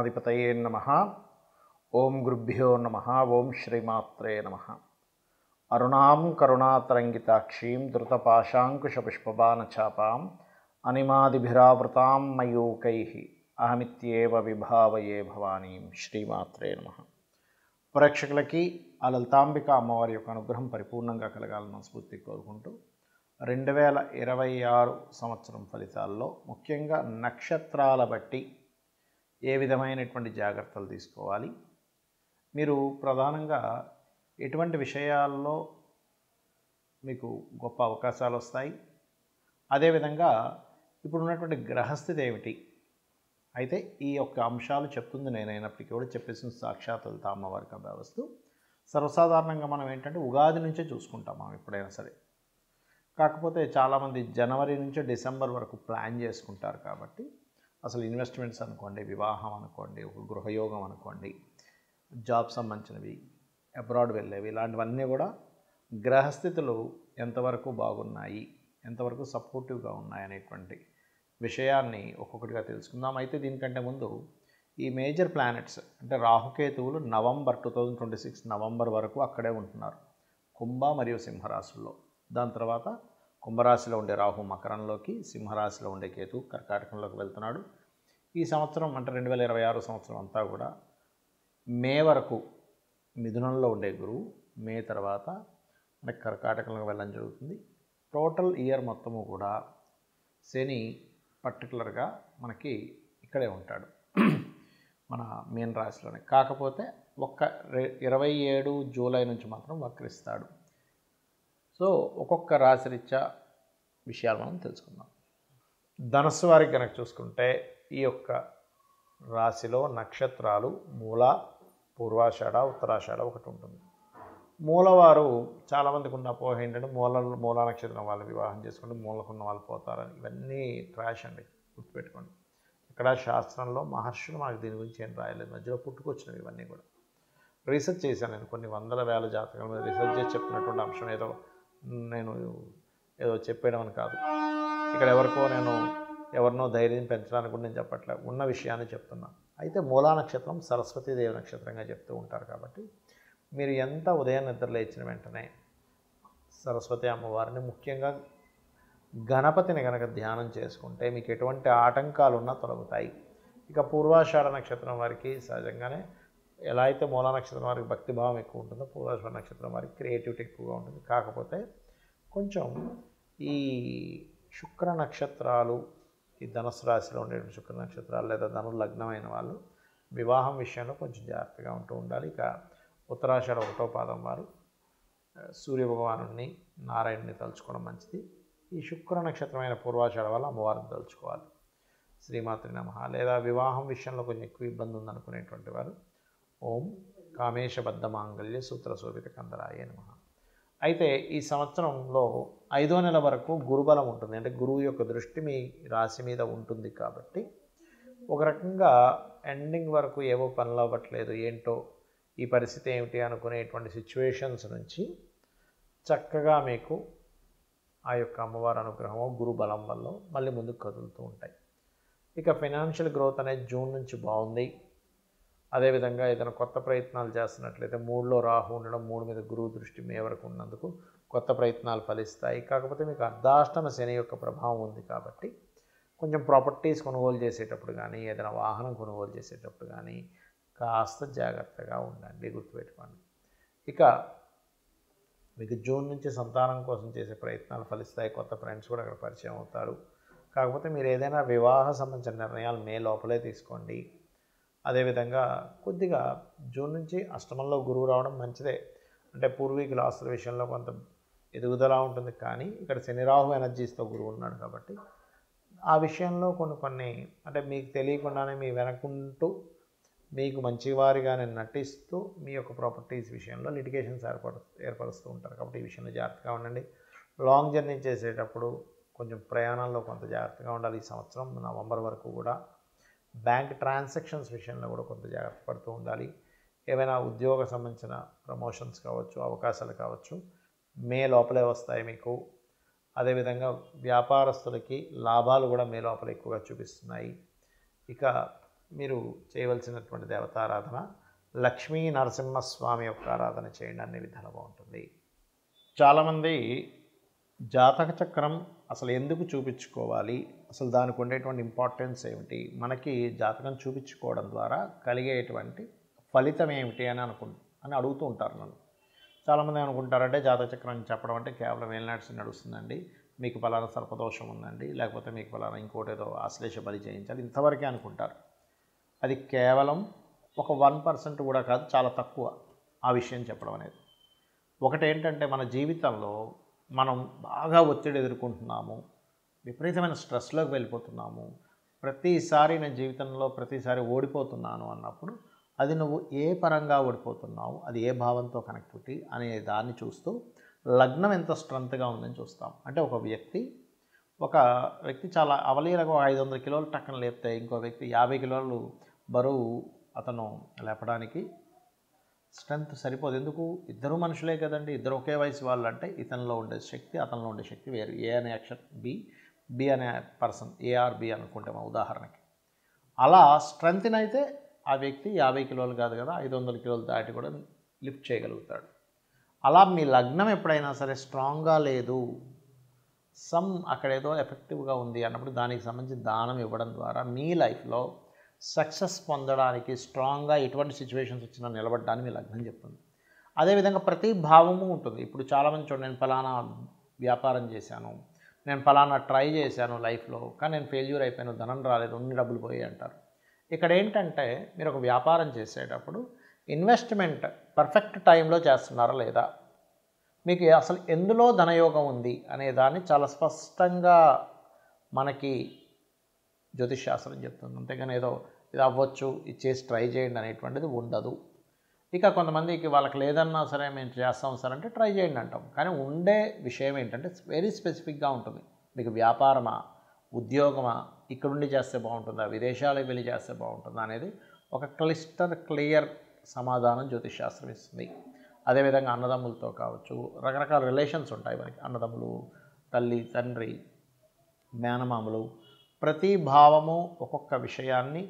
గణాధిపతయే నమః. ఓం గురుభ్యో నమః. ఓం శ్రీమాత్రే నమః. అరుణాం కరుణాతరంగితాక్షీం ధృతపాశాంకుశపుష్పబాణచాపాం అనిమాదిభిరావృతాం మయూకైః అహమిత్యేవ విభావయే భవానీం. శ్రీమాత్రే నమః. ప్రేక్షకులకి ఆ లలితాంబిక అమ్మవారి యొక్క అనుగ్రహం పరిపూర్ణంగా కలగాలని స్ఫూర్తి కోరుకుంటూ 2026 సంవత్సరం ఫలితాల్లో ముఖ్యంగా నక్షత్రాల బట్టి ఏ విధమైనటువంటి జాగ్రత్తలు తీసుకోవాలి, మీరు ప్రధానంగా ఎటువంటి విషయాల్లో మీకు గొప్ప అవకాశాలు వస్తాయి, అదేవిధంగా ఇప్పుడున్నటువంటి గ్రహస్థితి ఏమిటి. అయితే ఈ యొక్క అంశాలు చెప్తుంది నేనైనప్పటికీ కూడా చెప్పేసిన సాక్షాత్ లలిత అమ్మవారికి అభ్యవస్తు. సర్వసాధారణంగా మనం ఏంటంటే ఉగాది నుంచే చూసుకుంటాం మనం ఎప్పుడైనా సరే. కాకపోతే చాలామంది జనవరి నుంచి డిసెంబర్ వరకు ప్లాన్ చేసుకుంటారు కాబట్టి అసలు ఇన్వెస్ట్మెంట్స్ అనుకోండి, వివాహం అనుకోండి, ఒక గృహయోగం అనుకోండి, జాబ్ సంబంధించినవి, అబ్రాడ్ వెళ్ళేవి, ఇలాంటివన్నీ కూడా గ్రహస్థితులు ఎంతవరకు బాగున్నాయి, ఎంతవరకు సపోర్టివ్గా ఉన్నాయి అనేటువంటి విషయాన్ని ఒక్కొక్కటిగా తెలుసుకుందాం. అయితే దీనికంటే ముందు ఈ మేజర్ ప్లానెట్స్ అంటే రాహుకేతువులు నవంబర్ 2026 నవంబర్ వరకు అక్కడే ఉంటున్నారు, కుంభ మరియు సింహరాశుల్లో. దాని తర్వాత కుంభరాశిలో ఉండే రాహు మకరంలోకి, సింహరాశిలో ఉండే కేతు కర్కాటకంలోకి వెళ్తున్నాడు. ఈ సంవత్సరం అంటే 2026 సంవత్సరం అంతా కూడా మే వరకు మిథునంలో ఉండే గురువు మే తర్వాత మనకి కర్కాటకంలోకి వెళ్ళడం జరుగుతుంది. టోటల్ ఇయర్ మొత్తము కూడా శని పర్టికులర్గా మనకి ఇక్కడే ఉంటాడు మన మీన రాశిలోనే. కాకపోతే 27 జూలై నుంచి మాత్రం వక్రిస్తాడు. సో ఒక్కొక్క రాశి రీత్యా విషయాలు మనం తెలుసుకుందాం. ధనుస్సు వారికి కనుక చూసుకుంటే ఈ యొక్క రాశిలో నక్షత్రాలు మూల, పూర్వాషాఢ, ఉత్తరాషాఢ ఒకటి ఉంటుంది. మూలవారు చాలామందికి ఉన్న అపోహ ఏంటంటే మూల నక్షత్రం వాళ్ళు వివాహం చేసుకుంటే మూలకున్న వాళ్ళు పోతారని. ఇవన్నీ ట్రాష్ అండి, గుర్తుపెట్టుకోండి. ఇక్కడ శాస్త్రంలో మహర్షులు మనకు దీని గురించి ఏం రాయలేదు, మధ్యలో పుట్టుకొచ్చినవి ఇవన్నీ కూడా. రీసెర్చ్ చేశాను నేను, కొన్ని వందల వేల జాతకాల మీద రీసెర్చ్ చేసి చెప్పినటువంటి అంశం నేను ఏదో చెప్పేయడం అని కాదు. ఇక్కడ ఎవరినో ధైర్యం పెంచడానికి కూడా నేను చెప్పట్లేదు, ఉన్న విషయాన్ని చెప్తున్నాను. అయితే మూలా నక్షత్రం సరస్వతీదేవి నక్షత్రంగా చెప్తూ ఉంటారు కాబట్టి మీరు ఎంత ఉదయం నిద్ర లేచిన వెంటనే సరస్వతి అమ్మవారిని, ముఖ్యంగా గణపతిని కనుక ధ్యానం చేసుకుంటే మీకు ఎటువంటి ఆటంకాలు ఉన్నా తొలగుతాయి. ఇక పూర్వాషాఢ నక్షత్రం వారికి సహజంగానే ఎలా అయితే మూలా నక్షత్రం వారికి భక్తిభావం ఎక్కువ ఉంటుందో పూర్వాషాఢ నక్షత్రం వారికి క్రియేటివిటీ ఎక్కువగా ఉంటుంది. కాకపోతే కొంచెం ఈ శుక్ర నక్షత్రాలు, ఈ ధనుసు రాశిలో ఉండే శుక్ర నక్షత్రాలు లేదా ధను లగ్నమైన వాళ్ళు వివాహం విషయంలో కొంచెం జాగ్రత్తగా ఉంటూ ఉండాలి. ఇక ఉత్తరాషాఢ 1వ పాదం వారు సూర్యభగవాను, నారాయణుని తలుచుకోవడం మంచిది. ఈ శుక్ర నక్షత్రమైన పూర్వాషాఢ వల్ల అమ్మవారిని తలుచుకోవాలి. శ్రీమాత్రి నమః. లేదా వివాహం విషయంలో కొంచెం ఎక్కువ ఇబ్బంది ఉందనుకునేటువంటి వారు ఓం కామేశబద్ధ మాంగళ్య సూత్ర శోభిత కందరాయ నమః. అయితే ఈ సంవత్సరంలో 5వ నెల వరకు గురుబలం ఉంటుంది, అంటే గురువు యొక్క దృష్టి మీ రాశి మీద ఉంటుంది. కాబట్టి ఒక రకంగా ఎండింగ్ వరకు ఏవో పనులు అవ్వట్లేదు, ఏంటో ఈ పరిస్థితి ఏమిటి అనుకునేటువంటి సిచ్యువేషన్స్ నుంచి చక్కగా మీకు ఆ యొక్క అమ్మవారి అనుగ్రహము గురు బలం వల్ల మళ్ళీ ముందుకు కదులుతూ ఉంటాయి. ఇక ఫైనాన్షియల్ గ్రోత్ అనేది జూన్ నుంచి బాగుంది. అదేవిధంగా ఏదైనా కొత్త ప్రయత్నాలు చేస్తున్నట్లయితే 3లో రాహు ఉండడం, 3 మీద గురువు దృష్టి మే వరకు ఉన్నందుకు కొత్త ప్రయత్నాలు ఫలిస్తాయి. కాకపోతే మీకు అర్ధాష్టమ శని యొక్క ప్రభావం ఉంది కాబట్టి కొంచెం ప్రాపర్టీస్ కొనుగోలు చేసేటప్పుడు కానీ, ఏదైనా వాహనం కొనుగోలు చేసేటప్పుడు కానీ కాస్త జాగ్రత్తగా ఉండండి, గుర్తుపెట్టుకోండి. ఇక మీకు జూన్ నుంచి సంతానం కోసం చేసే ప్రయత్నాలు ఫలిస్తాయి, కొత్త ఫ్రెండ్స్ కూడా అక్కడ పరిచయం అవుతారు. కాకపోతే మీరు ఏదైనా వివాహ సంబంధించిన నిర్ణయాలు మే లోపలే తీసుకోండి. అదేవిధంగా కొద్దిగా జూన్ నుంచి అష్టమంలో గురువు రావడం మంచిదే, అంటే పూర్వీకుల ఆస్తుల విషయంలో కొంత ఎదుగుదల ఉంటుంది. కానీ ఇక్కడ శనిరాహు ఎనర్జీస్తో గురువు ఉన్నాడు కాబట్టి ఆ విషయంలో కొన్ని అంటే మీకు తెలియకుండానే మీ వెనకుంటూ మీకు మంచివారిగానే నటిస్తూ మీ యొక్క ప్రాపర్టీస్ విషయంలో లిటిగేషన్స్ ఏర్పరుస్తూ ఉంటారు. కాబట్టి ఈ విషయంలో జాగ్రత్తగా ఉండండి. లాంగ్ జర్నీ చేసేటప్పుడు కొంచెం ప్రయాణాల్లో కొంత జాగ్రత్తగా ఉండాలి. ఈ సంవత్సరం నవంబర్ వరకు కూడా బ్యాంక్ ట్రాన్సాక్షన్స్ విషయంలో కూడా కొంత జాగ్రత్త పడుతూ ఉండాలి. ఏవైనా ఉద్యోగ సంబంధించిన ప్రమోషన్స్ కావచ్చు, అవకాశాలు కావచ్చు, మే లోపలే వస్తాయి మీకు. అదేవిధంగా వ్యాపారస్తులకి లాభాలు కూడా మే లోపల ఎక్కువగా చూపిస్తున్నాయి. ఇక మీరు చేయవలసినటువంటి దేవతారాధన లక్ష్మీ నరసింహస్వామి యొక్క ఆరాధన చేయండి, అన్ని విధాలు బాగుంటుంది. చాలామంది జాతక చక్రం అసలు ఎందుకు చూపించుకోవాలి, అసలు దానికి ఉండేటువంటి ఇంపార్టెన్స్ ఏమిటి, మనకి జాతకం చూపించుకోవడం ద్వారా కలిగేటువంటి ఫలితం ఏమిటి అని అడుగుతూ ఉంటారు నన్ను. చాలామంది అనుకుంటారంటే జాతక చక్రం చెప్పడం అంటే కేవలం ఏలినాడ్స్ నడుస్తుందండి, మీకు ఫలానా సర్పదోషం ఉందండి, లేకపోతే మీకు ఫలానా ఇంకోటి ఏదో ఆశ్లేష బలి చేయించాలి, ఇంతవరకే అనుకుంటారు. అది కేవలం ఒక 1% కూడా కాదు, చాలా తక్కువ ఆ విషయం చెప్పడం అనేది. ఒకటేంటంటే మన జీవితంలో మనం బాగా ఒత్తిడి ఎదుర్కొంటున్నాము, విపరీతమైన స్ట్రెస్లోకి వెళ్ళిపోతున్నాము, ప్రతిసారి నేను జీవితంలో ప్రతిసారి ఓడిపోతున్నాను అన్నప్పుడు అది నువ్వు ఏ పరంగా ఓడిపోతున్నావు, అది ఏ భావంతో కనెక్టివిటీ అనే దాన్ని చూస్తూ లగ్నం ఎంత స్ట్రెంత్గా ఉందని చూస్తాం. అంటే ఒక వ్యక్తి చాలా అవలీలగా 500 కిలోలు టక్కన లేపితే ఇంకో వ్యక్తి 50 కిలోలు బరువు అతను లేపడానికి స్ట్రెంత్ సరిపోదు. ఎందుకు? ఇద్దరు మనుషులే కదండి, ఇద్దరు ఒకే వయసు వాళ్ళు. అంటే ఇతనిలో ఉండే శక్తి అతనిలో ఉండే శక్తి వేరు. ఏ అనే అక్షరం బి అనే పర్సన్, ఏఆర్బి అనుకుంటే మా ఉదాహరణకి. అలా స్ట్రెంత్ని అయితే ఆ వ్యక్తి 50 కిలోలు కాదు కదా, 500 కిలోలు దాటి కూడా లిఫ్ట్ చేయగలుగుతాడు. అలా మీ లగ్నం ఎప్పుడైనా సరే స్ట్రాంగ్గా లేదు, అక్కడేదో ఎఫెక్టివ్గా ఉంది అన్నప్పుడు దానికి సంబంధించి దానం ఇవ్వడం ద్వారా మీ లైఫ్లో సక్సెస్ పొందడానికి, స్ట్రాంగ్గా ఎటువంటి సిచ్యువేషన్స్ వచ్చినా నిలబడడానికి మీ లగ్నం చెప్తుంది. అదేవిధంగా ప్రతి భావము ఉంటుంది. ఇప్పుడు చాలామంది చూడండి, నేను ఫలానా వ్యాపారం చేశాను, నేను ఫలానా ట్రై చేశాను లైఫ్లో, కానీ నేను ఫెయిల్యూర్ అయిపోయాను, ధనం రాలేదు, అన్ని డబ్బులు పోయాయి అంటారు. ఇక్కడ ఏంటంటే మీరు ఒక వ్యాపారం చేసేటప్పుడు ఇన్వెస్ట్మెంట్ పర్ఫెక్ట్ టైంలో చేస్తున్నారా లేదా, మీకు అసలు ఎందులో ధనయోగం ఉంది అనే దాన్ని చాలా స్పష్టంగా మనకి జ్యోతిష్ శాస్త్రం చెప్తుంది. అంతేగాని ఏదో ఇది అవ్వచ్చు, ఇది చేసి ట్రై చేయండి అనేటువంటిది ఉండదు. ఇక కొంతమందికి వాళ్ళకి లేదన్నా సరే మేము చేస్తాం సార్ అంటే ట్రై చేయండి అంటాం. కానీ ఉండే విషయం ఏంటంటే వెరీ స్పెసిఫిక్గా ఉంటుంది. మీకు వ్యాపారమా, ఉద్యోగమా, ఇక్కడుండి చేస్తే బాగుంటుందా, విదేశాలకు వెళ్ళి చేస్తే బాగుంటుందా అనేది ఒక క్లియర్ సమాధానం జ్యోతిష్ శాస్త్రం ఇస్తుంది. అదేవిధంగా అన్నదమ్ములతో కావచ్చు, రకరకాల రిలేషన్స్ ఉంటాయి మనకి. అన్నదమ్ములు, తల్లి, తండ్రి, మేనమామలు, ప్రతి భావము ఒక్కొక్క విషయాన్ని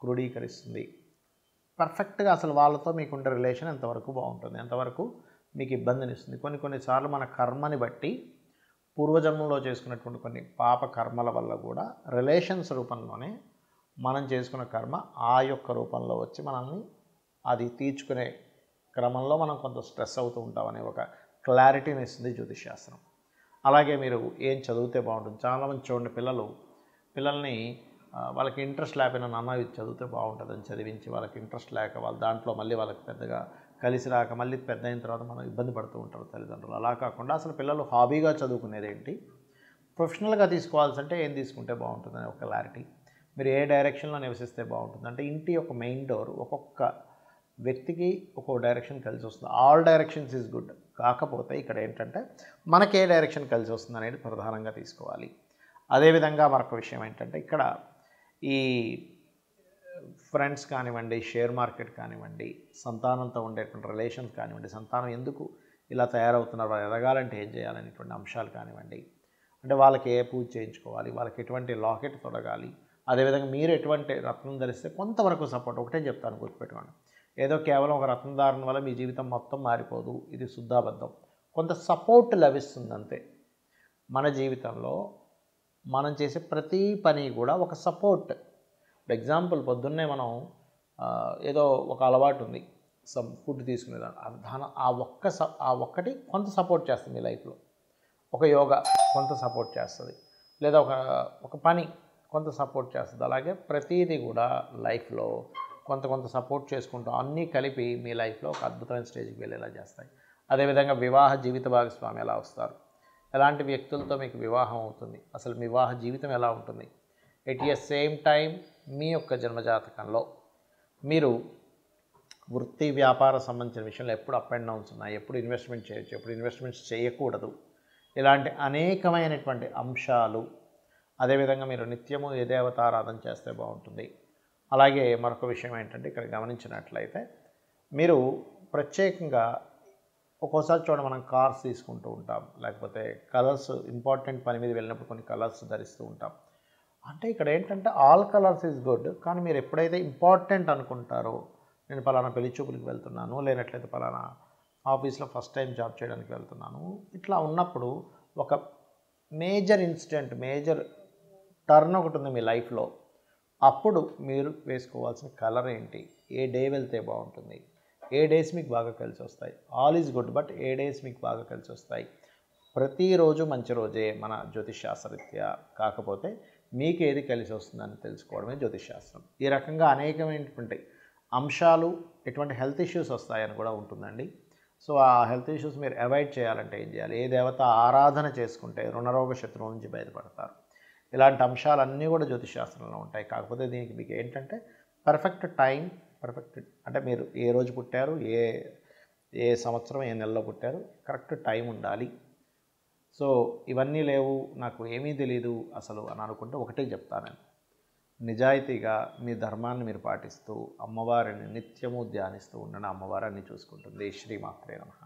క్రోడీకరిస్తుంది. పర్ఫెక్ట్గా అసలు వాళ్ళతో మీకుండే రిలేషన్ ఎంతవరకు బాగుంటుంది, ఎంతవరకు మీకు ఇబ్బందినిస్తుంది. కొన్నిసార్లు మన కర్మని బట్టి పూర్వజన్మంలో చేసుకున్నటువంటి కొన్ని పాప కర్మల వల్ల కూడా రిలేషన్స్ రూపంలోనే మనం చేసుకున్న కర్మ ఆ యొక్క రూపంలో వచ్చి మనల్ని అది తీర్చుకునే క్రమంలో మనం కొంత స్ట్రెస్ అవుతూ ఉంటామనే ఒక క్లారిటీని ఇస్తుంది జ్యోతిష్ శాస్త్రం. అలాగే మీరు ఏం చదివితే బాగుంటుంది. చాలామంది చూడండి, పిల్లల్ని వాళ్ళకి ఇంట్రెస్ట్ లేకపోయినా నాన్న ఇది చదివితే బాగుంటుందని చదివించి వాళ్ళకి ఇంట్రెస్ట్ లేక వాళ్ళు దాంట్లో మళ్ళీ వాళ్ళకి పెద్దగా కలిసి రాక మళ్ళీ పెద్ద అయిన తర్వాత మనం ఇబ్బంది పడుతూ ఉంటారు తల్లిదండ్రులు. అలా కాకుండా అసలు పిల్లలు హాబీగా చదువుకునేది ఏంటి, ప్రొఫెషనల్గా తీసుకోవాల్సింటే ఏం తీసుకుంటే బాగుంటుందని ఒక క్లారిటీ, మీరు ఏ డైరెక్షన్లో నివసిస్తే బాగుంటుంది అంటే ఇంటి యొక్క మెయిన్ డోర్ ఒక్కొక్క వ్యక్తికి ఒక్కొక్క డైరెక్షన్ కలిసి వస్తుంది. All directions is good. కాకపోతే ఇక్కడ ఏంటంటే మనకి ఏ డైరెక్షన్ కలిసి వస్తుంది అనేది ప్రధానంగా తీసుకోవాలి. అదేవిధంగా మరొక విషయం ఏంటంటే ఇక్కడ ఈ ఫ్రెండ్స్ కానివ్వండి, షేర్ మార్కెట్ కానివ్వండి, సంతానంతో ఉండేటువంటి రిలేషన్స్ కానివ్వండి, సంతానం ఎందుకు ఇలా తయారవుతున్నారు, వాళ్ళు ఎదగాలంటే ఏం చేయాలనేటువంటి అంశాలు కానివ్వండి, అంటే వాళ్ళకి ఏ పూజ చేయించుకోవాలి, వాళ్ళకి ఎటువంటి లాకెట్ తొడగాలి, అదేవిధంగా మీరు ఎటువంటి రత్నం ధరిస్తే కొంతవరకు సపోర్ట్. ఒకటే చెప్తాను, గుర్తుపెట్టుకోండి, ఏదో కేవలం ఒక రత్నధారణ వల్ల మీ జీవితం మొత్తం మారిపోదు, ఇది శుద్ధాబద్ధం. కొంత సపోర్ట్ లభిస్తుంది అంతే. మన జీవితంలో మనం చేసే ప్రతి పని కూడా ఒక సపోర్ట్. ఎగ్జాంపుల్, పొద్దున్నే మనం ఏదో ఒక అలవాటు ఉంది, ఫుడ్ తీసుకునేదాన్ని, ఆ ఒక్కటి కొంత సపోర్ట్ చేస్తుంది మీ లైఫ్లో. ఒక యోగా కొంత సపోర్ట్ చేస్తుంది, లేదా ఒక పని కొంత సపోర్ట్ చేస్తుంది. అలాగే ప్రతిదీ కూడా లైఫ్లో కొంత సపోర్ట్ చేసుకుంటూ అన్నీ కలిపి మీ లైఫ్లో ఒక అద్భుతమైన స్టేజ్కి వెళ్ళేలా చేస్తాయి. అదేవిధంగా వివాహ జీవిత భాగస్వామి ఎలా వస్తారు, ఎలాంటి వ్యక్తులతో మీకు వివాహం అవుతుంది, అసలు మీ వివాహ జీవితం ఎలా ఉంటుంది. ఎట్ ఎ సేమ్ టైం మీ యొక్క జన్మజాతకంలో మీరు వృత్తి వ్యాపార సంబంధించిన విషయంలో ఎప్పుడు అప్ అండ్ డౌన్స్ ఉన్నాయి, ఎప్పుడు ఇన్వెస్ట్మెంట్ చేయొచ్చు, ఎప్పుడు ఇన్వెస్ట్మెంట్స్ చేయకూడదు, ఇలాంటి అనేకమైనటువంటి అంశాలు. అదేవిధంగా మీరు నిత్యము ఏ దేవతారాధన చేస్తే బాగుంటుంది. అలాగే మరొక విషయం ఏంటంటే ఇక్కడ గమనించినట్లయితే మీరు ప్రత్యేకంగా ఒక్కోసారి చూడండి, మనం కార్స్ తీసుకుంటూ ఉంటాం, లేకపోతే కలర్స్ ఇంపార్టెంట్ పని మీద వెళ్ళినప్పుడు కొన్ని కలర్స్ ధరిస్తూ ఉంటాం. అంటే ఇక్కడ ఏంటంటే ఆల్ కలర్స్ ఈజ్ గుడ్, కానీ మీరు ఎప్పుడైతే ఇంపార్టెంట్ అనుకుంటారో, నేను పలానా పెళ్లి చూపులకు వెళ్తున్నాను, లేనట్లయితే పలానా ఆఫీస్లో ఫస్ట్ టైం జాబ్ చేయడానికి వెళ్తున్నాను, ఇట్లా ఉన్నప్పుడు ఒక మేజర్ ఇన్సిడెంట్, మేజర్ టర్న్ ఒకటి ఉంది మీ లైఫ్లో, అప్పుడు మీరు వేసుకోవాల్సిన కలర్ ఏంటి, ఏ డే వెళ్తే బాగుంటుంది, ఏ డేస్ మీకు బాగా కలిసి వస్తాయి. All is good, but A days మీకు బాగా కలిసి వస్తాయి. ప్రతిరోజు మంచి రోజే మన జ్యోతిషాస్త్రరీత్యా, కాకపోతే మీకు ఏది కలిసి వస్తుందని తెలుసుకోవడమే జ్యోతిషాస్త్రం. ఈ రకంగా అనేకమైనటువంటి అంశాలు, ఎటువంటి హెల్త్ ఇష్యూస్ వస్తాయని కూడా ఉంటుందండి. సో ఆ హెల్త్ ఇష్యూస్ మీరు అవాయిడ్ చేయాలంటే ఏం చేయాలి, ఏ దేవత ఆరాధన చేసుకుంటే రుణరోగ శత్రువు నుంచి బయటపడతారు, ఇలాంటి అంశాలన్నీ కూడా జ్యోతిషాస్త్రంలో ఉంటాయి. కాకపోతే దీనికి మీకు ఏంటంటే పర్ఫెక్ట్ టైం, పర్ఫెక్ట్ అంటే మీరు ఏ రోజు పుట్టారు, ఏ ఏ సంవత్సరం ఏ నెలలో పుట్టారు, కరెక్ట్ టైం ఉండాలి. సో ఇవన్నీ లేవు, నాకు ఏమీ తెలీదు అసలు అని అనుకుంటే ఒకటే చెప్తాను, నిజాయితీగా మీ ధర్మాన్ని మీరు పాటిస్తూ అమ్మవారిని నిత్యము ధ్యానిస్తూ ఉండడం, అమ్మవారిని చూసుకుంటుంది. శ్రీమాత్రే నమః.